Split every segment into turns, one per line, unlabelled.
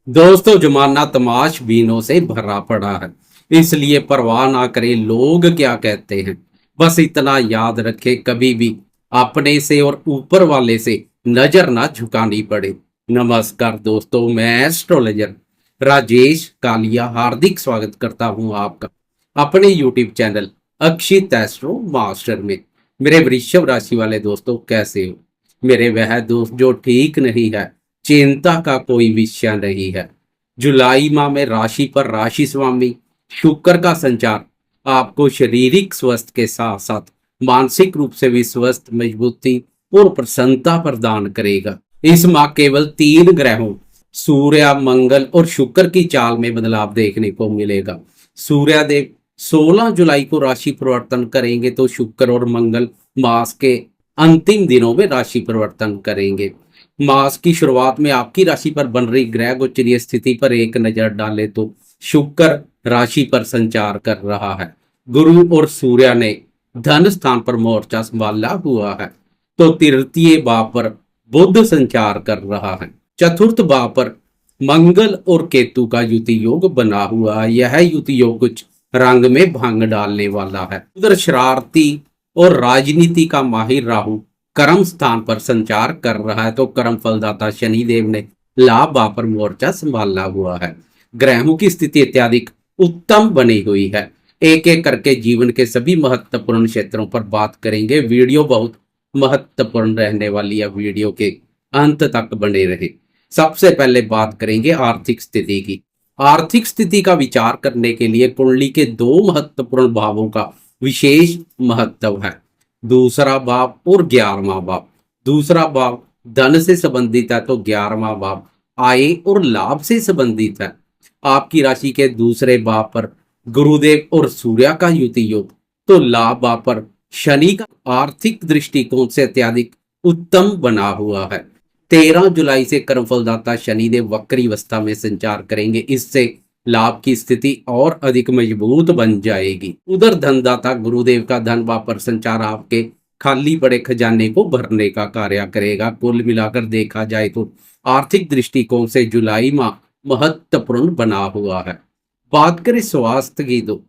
दोस्तों, जमाना तमाशबीनों से भरा पड़ा है। इसलिए परवाह ना करें लोग क्या कहते हैं। बस इतना याद रखें, कभी भी अपने से और ऊपर वाले से नजर ना झुकानी पड़े। नमस्कार दोस्तों, मैं एस्ट्रोलॉजर राजेश कालिया हार्दिक स्वागत करता हूं आपका अपने यूट्यूब चैनल अक्षित एस्ट्रो मास्टर में। मेरे वृषभ राशि वाले दोस्तों, कैसे हो? मेरे वह दोस्त जो ठीक नहीं है, चिंता का कोई विषय नहीं है। जुलाई माह में राशि पर राशि स्वामी शुक्र का संचार आपको शारीरिक स्वस्थ के साथ साथ मानसिक रूप से भी स्वस्थ, मजबूती और प्रसन्नता प्रदान करेगा। इस माह केवल 3 ग्रहों सूर्य, मंगल और शुक्र की चाल में बदलाव देखने को मिलेगा। सूर्य देव 16 जुलाई को राशि परिवर्तन करेंगे, तो शुक्र और मंगल मास के अंतिम दिनों में राशि परिवर्तन करेंगे। मास की शुरुआत में आपकी राशि पर बन रही ग्रह गोचरीय स्थिति पर एक नजर डालें तो शुक्र राशि पर संचार कर रहा है। गुरु और सूर्य ने धन स्थान पर मोर्चा संभाला हुआ है, तो तृतीय भाव पर बुध संचार कर रहा है। चतुर्थ भाव पर मंगल और केतु का युति योग बना हुआ है। यह युति योग कुछ रंग में भंग डालने वाला है। उधर शरारती और राजनीति का माहिर राहु कर्म स्थान पर संचार कर रहा है, तो कर्म फलदाता शनिदेव ने लाभ भाव पर मोर्चा संभाला हुआ है। ग्रहों की स्थिति अत्यधिक उत्तम बनी हुई है। एक एक करके जीवन के सभी महत्वपूर्ण क्षेत्रों पर बात करेंगे। वीडियो बहुत महत्वपूर्ण रहने वाली है, वीडियो के अंत तक बने रहे। सबसे पहले बात करेंगे आर्थिक स्थिति की। आर्थिक स्थिति का विचार करने के लिए कुंडली के 2 महत्वपूर्ण भावों का विशेष महत्व है, दूसरा भाव और 11वां भाव। दूसरा भाव धन से संबंधित है, तो 11वां भाव आय और लाभ से संबंधित है। आपकी राशि के दूसरे भाव पर गुरुदेव और सूर्य का युति योग, तो लाभ भाव पर शनि का आर्थिक दृष्टिकोण से अत्यधिक उत्तम बना हुआ है। 13 जुलाई से कर्मफलदाता शनिदेव वक्री अवस्था में संचार करेंगे। इससे लाभ की स्थिति और अधिक मजबूत बन जाएगी। उधर धनदाता गुरुदेव का धन भाव पर संचार आपके खाली पड़े खजाने को भरने का कार्य करेगा। कुल मिलाकर देखा जाए तो आर्थिक दृष्टिकोण से जुलाई माह महत्वपूर्ण बना हुआ है। बात करें स्वास्थ्य की तो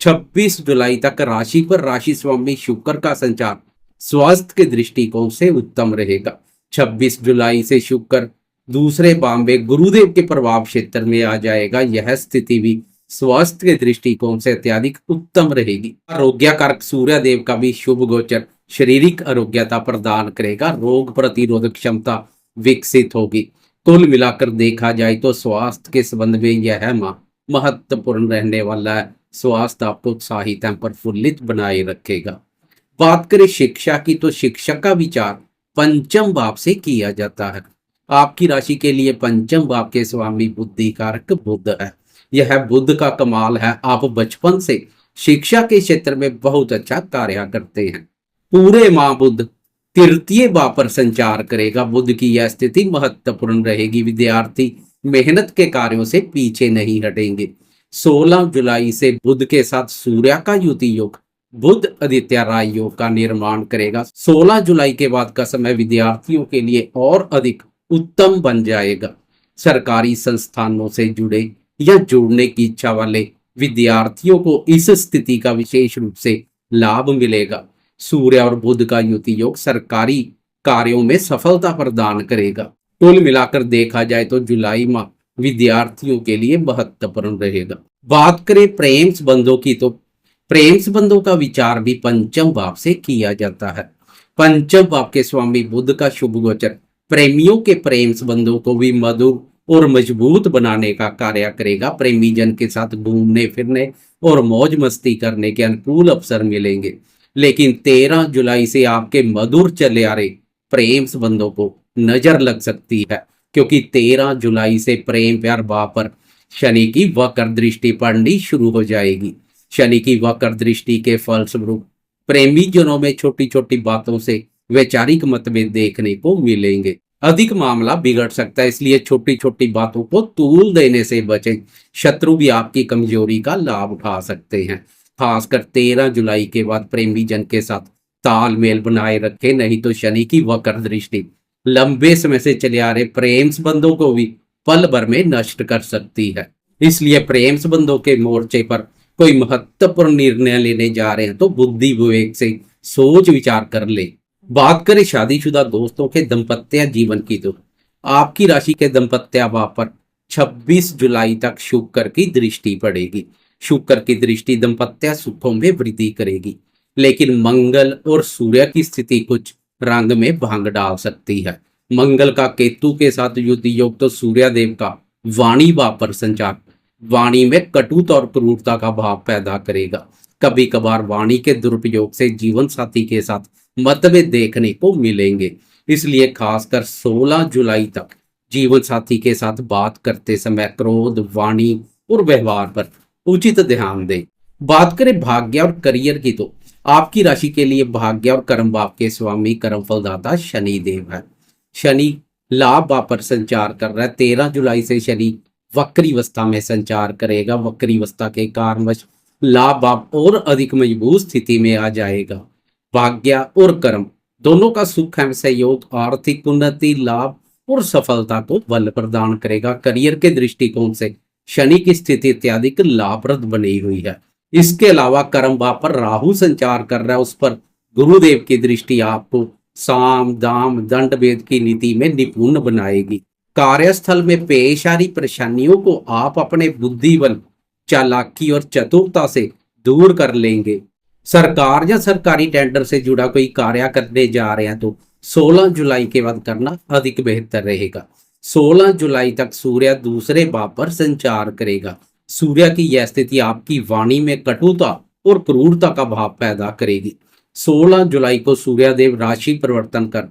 26 जुलाई तक राशि पर राशि स्वामी शुक्र का संचार स्वास्थ्य के दृष्टिकोण से उत्तम रहेगा। 26 जुलाई से शुक्र दूसरे भाव में गुरुदेव के प्रभाव क्षेत्र में आ जाएगा। यह स्थिति भी स्वास्थ्य के दृष्टिकोण से अत्यधिक उत्तम रहेगी। आरोग्य कारक सूर्य देव का भी शुभ गोचर शारीरिक आरोग्यता प्रदान करेगा। रोग प्रतिरोधक क्षमता विकसित होगी। कुल मिलाकर देखा जाए तो स्वास्थ्य के संबंध में यह माह महत्वपूर्ण रहने वाला है। स्वास्थ्य आपको उत्साहित एवं प्रफुल्लित बनाए रखेगा। बात करें शिक्षा की तो शिक्षा का विचार पंचम भाव से किया जाता है। आपकी राशि के लिए पंचम भाव के स्वामी बुद्धि कारक बुध है। यह बुध का कमाल है। आप बचपन से शिक्षा के क्षेत्र में बहुत अच्छा कार्य करते हैं। पूरे माह बुध तृतीय भाव पर संचार करेगा। बुध की यह स्थिति महत्वपूर्ण रहेगी। विद्यार्थी मेहनत के कार्यों से पीछे नहीं हटेंगे। 16 जुलाई से बुध के साथ सूर्य का युति योग बुध आदित्य राय योग का निर्माण करेगा। 16 जुलाई के बाद का समय विद्यार्थियों के लिए और अधिक उत्तम बन जाएगा। सरकारी संस्थानों से जुड़े या जुड़ने की इच्छा वाले विद्यार्थियों को इस स्थिति का विशेष रूप से लाभ मिलेगा। सूर्य और बुध का युति योग सरकारी कार्यों में सफलता प्रदान करेगा। कुल मिलाकर देखा जाए तो जुलाई माह विद्यार्थियों के लिए महत्वपूर्ण रहेगा। बात करें प्रेम संबंधों की तो प्रेम संबंधों का विचार भी पंचम भाव से किया जाता है। पंचम भाव के स्वामी बुध का शुभ गोचर प्रेमियों के प्रेम संबंधों को भी मधुर और मजबूत बनाने का कार्य करेगा। प्रेमी जन के साथ घूमने फिरने और मौज मस्ती करने के अनुकूल अवसर मिलेंगे। लेकिन 13 जुलाई से आपके मधुर चले आ रहे प्रेम संबंधों को नजर लग सकती है, क्योंकि 13 जुलाई से प्रेम प्यार भाव पर शनि की वक्र दृष्टि पड़नी शुरू हो जाएगी। शनि की वक्र दृष्टि के फलस्वरूप प्रेमी जनों में छोटी छोटी बातों से वैचारिक मतभेद देखने को मिलेंगे। अधिक मामला बिगड़ सकता है, इसलिए छोटी छोटी बातों को तूल देने से बचें। शत्रु भी आपकी कमजोरी का लाभ उठा सकते हैं। खासकर 13 जुलाई के बाद प्रेमी जन के साथ तालमेल बनाए रखें, नहीं तो शनि की वक्र दृष्टि लंबे समय से चले आ रहे प्रेम संबंधों को भी पल भर में नष्ट कर सकती है। इसलिए प्रेम संबंधों के मोर्चे पर कोई महत्वपूर्ण निर्णय लेने जा रहे हैं तो बुद्धि विवेक से सोच विचार कर ले। बात करें शादीशुदा दोस्तों के दाम्पत्य जीवन की तो आपकी राशि के दाम्पत्य भाव पर 26 जुलाई तक शुक्र की दृष्टि पड़ेगी। शुक्र की दृष्टि दाम्पत्य सुखों में वृद्धि करेगी, लेकिन मंगल और सूर्य की स्थिति कुछ रंग में भांग डाल सकती है। मंगल का केतु के साथ युद्ध योग तो सूर्य देव का वाणी भाव पर संचार वाणी में कटुता और क्रूरता का भाव पैदा करेगा। कभी कभार वाणी के दुरुपयोग से जीवन साथी के साथ मतभेद देखने को मिलेंगे। इसलिए खासकर 16 जुलाई तक जीवन साथी के साथ बात करते समय क्रोध, वाणी और व्यवहार पर उचित ध्यान दें। बात करें भाग्य और करियर की तो आपकी राशि के लिए भाग्य और कर्म भाव के स्वामी कर्म फलदाता शनि देव है। शनि लाभ भाव पर संचार कर रहा है। 13 जुलाई से शनि वक्री अवस्था में संचार करेगा। वक्री अवस्था के कारणवश लाभ भाव और अधिक मजबूत स्थिति में आ जाएगा। भाग्य और कर्म दोनों का सुख एवं सहयोग आर्थिक उन्नति, लाभ और सफलता को बल प्रदान करेगा। करियर के दृष्टिकोण से शनि की स्थिति अत्यधिक लाभप्रद बनी हुई है। इसके अलावा कर्म भाव पर राहु संचार कर रहा है, उस पर गुरुदेव की दृष्टि आपको साम दाम दंड भेद की नीति में निपुण बनाएगी। कार्यस्थल में पेश आ रही परेशानियों को आप अपने बुद्धि बल, चालाकी और चतुरता से दूर कर लेंगे। सरकार या सरकारी टेंडर से जुड़ा कोई कार्य करने जा रहे हैं तो 16 जुलाई के बाद करना अधिक बेहतर रहेगा। 16 जुलाई तक सूर्य दूसरे भाव पर संचार करेगा। सूर्य की यह स्थिति आपकी वाणी में कटुता और क्रूरता का भाव पैदा करेगी। 16 जुलाई को सूर्यदेव राशि परिवर्तन कर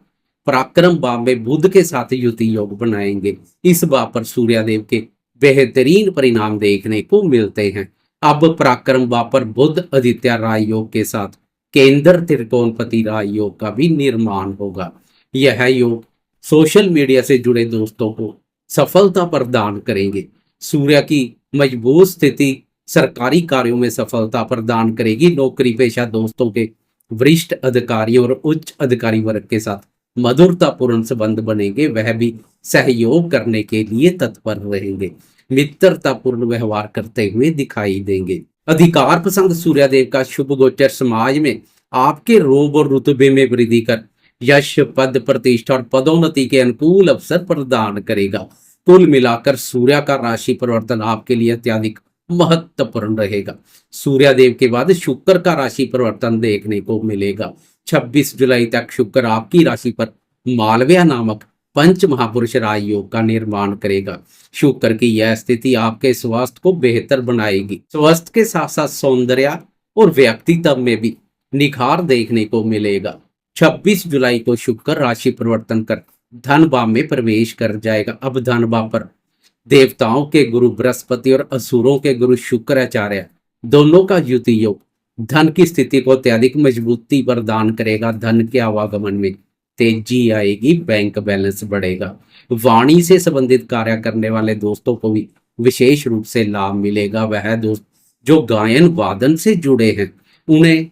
पराक्रम भाव में बुध के साथ युति योग बनाएंगे। इस भाव पर सूर्यदेव के बेहतरीन परिणाम देखने को मिलते हैं। अब पराक्रम भाव पर बुध आदित्य राय योग के साथ केंद्र त्रिकोणपति राय योग का भी निर्माण होगा। यह योग सोशल मीडिया से जुड़े दोस्तों को सफलता प्रदान करेंगे। सूर्य की मजबूत स्थिति सरकारी कार्यों में सफलता प्रदान करेगी। नौकरी पेशा दोस्तों के वरिष्ठ अधिकारियों और उच्च अधिकारी वर्ग के साथ मधुरतापूर्ण संबंध बनेंगे। वह भी सहयोग करने के लिए तत्पर रहेंगे। मित्रतापूर्ण व्यवहार करते हुए दिखाई देंगे। अधिकार पसंद सूर्यदेव का शुभ गोचर समाज में आपके रोब और रुतबे में वृद्धि कर यश, पद, प्रतिष्ठा और पदोन्नति के अनुकूल अवसर प्रदान करेगा। कुल मिलाकर सूर्य का राशि परिवर्तन आपके लिए अत्यधिक महत्वपूर्ण रहेगा। सूर्यदेव के बाद शुक्र का राशि परिवर्तन देखने को मिलेगा। 26 जुलाई तक शुक्र आपकी राशि पर मालव्य नामक पंच महापुरुष राज योग का निर्माण करेगा। शुक्र की यह स्थिति आपके स्वास्थ्य को बेहतर बनाएगी। स्वास्थ्य के साथ साथ सौंदर्य और व्यक्तित्व में भी निखार देखने को मिलेगा। 26 जुलाई को शुक्र राशि परिवर्तन कर धन भाव में प्रवेश कर जाएगा। अब धन भाव पर देवताओं के गुरु बृहस्पति और असुरों के गुरु शुक्राचार्य दोनों का युति योग धन की स्थिति को अत्यधिक मजबूती प्रदान करेगा। धन के आवागमन में तेजी आएगी, बैंक बैलेंस बढ़ेगा। वाणी से संबंधित कार्य करने वाले दोस्तों को भी विशेष रूप से लाभ मिलेगा। वह दोस्त जो गायन वादन से जुड़े हैं उन्हें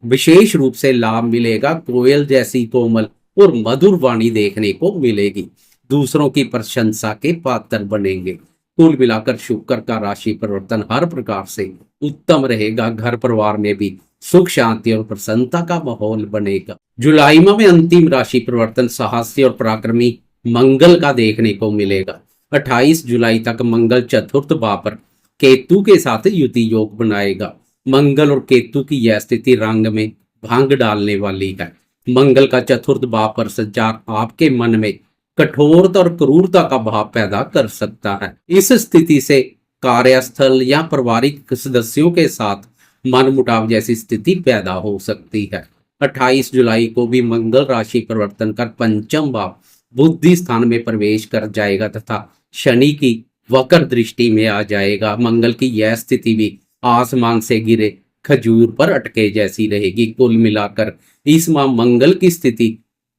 विशेष रूप से लाभ मिलेगा। कोयल जैसी कोमल और मधुर वाणी देखने को मिलेगी। दूसरों की प्रशंसा के पात्र बनेंगे। कुल मिलाकर शुक्र का राशि परिवर्तन हर प्रकार से उत्तम रहेगा। घर परिवार में भी सुख शांति और प्रसन्नता का माहौल बनेगा। जुलाई माह में अंतिम राशि परिवर्तन साहसी और पराक्रमी मंगल का देखने को मिलेगा। 28 जुलाई तक मंगल चतुर्थ भाव पर केतु के साथ युति योग बनाएगा। मंगल और केतु की यह स्थिति रंग में भांग डालने वाली है। मंगल का चतुर्थ भाव पर संचार आपके मन में कठोरता और क्रूरता का भाव पैदा कर सकता है। इस स्थिति से कार्यस्थल या पारिवारिक सदस्यों के साथ मनमुटाव जैसी स्थिति पैदा हो सकती है। 28 जुलाई को भी मंगल राशि परिवर्तन कर पंचम भाव बुद्धि स्थान में प्रवेश कर जाएगा तथा शनि की वक्र दृष्टि में आ जाएगा। मंगल की यह स्थिति भी आसमान से गिरे खजूर पर अटके जैसी रहेगी। कुल मिलाकर इस माह मंगल की स्थिति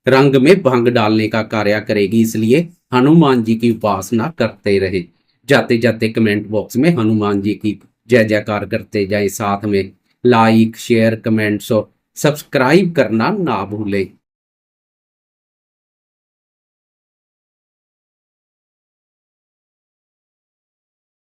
रंग में भंग डालने का कार्य करेगी। इसलिए हनुमान जी की उपासना करते रहे। जाते जाते कमेंट बॉक्स में हनुमान जी की जय जयकार करते जाए। साथ में लाइक, शेयर, कमेंट्स और सब्सक्राइब करना ना भूलें।